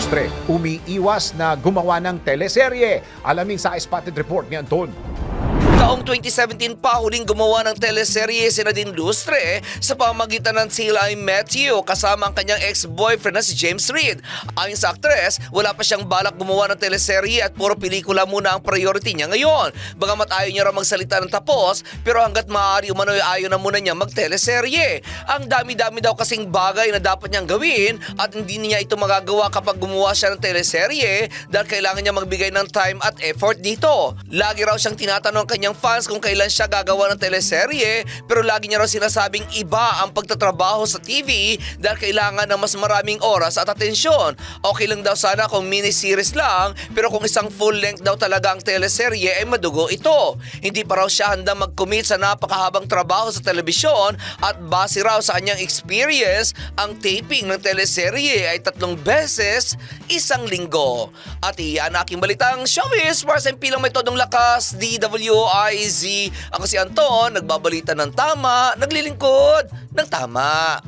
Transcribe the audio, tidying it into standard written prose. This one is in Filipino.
ilustre, umiiwas na gumawa ng teleserye. Alamin sa Spotted Report ni Anton. Taong 2017 pa huling gumawa ng teleserye si Nadine Lustre sa pamamagitan ng Till I Met You kasama ang kanyang ex-boyfriend na si James Reid. Ayon sa aktres, wala pa siyang balak gumawa ng teleserye at puro pelikula muna ang priority niya ngayon. Bagamat ayaw niya raw magsalita ng tapos, pero hanggat maaari umano'y ayaw na muna niya magteleserye. Ang dami-dami daw kasing bagay na dapat niyang gawin at hindi niya ito magagawa kapag gumawa siya ng teleserye dahil kailangan niya magbigay ng time at effort dito. Lagi raw siyang tinatanong kanyang fans kung kailan siya gagawa ng teleserye, pero lagi niya raw sinasabing iba ang pagtatrabaho sa TV dahil kailangan ng mas maraming oras at atensyon. Okay lang daw sana kung miniseries lang, pero kung isang full length daw talaga ang teleserye ay madugo ito. Hindi pa raw siya handa mag-commit sa napakahabang trabaho sa telebisyon at base raw sa kanyang experience, ang taping ng teleserye ay 3 beses isang linggo. At iyan aking balitang showbiz para sa impilang may todong lakas, DWIZ. Ako si Anton, nagbabalita ng tama, naglilingkod ng tama.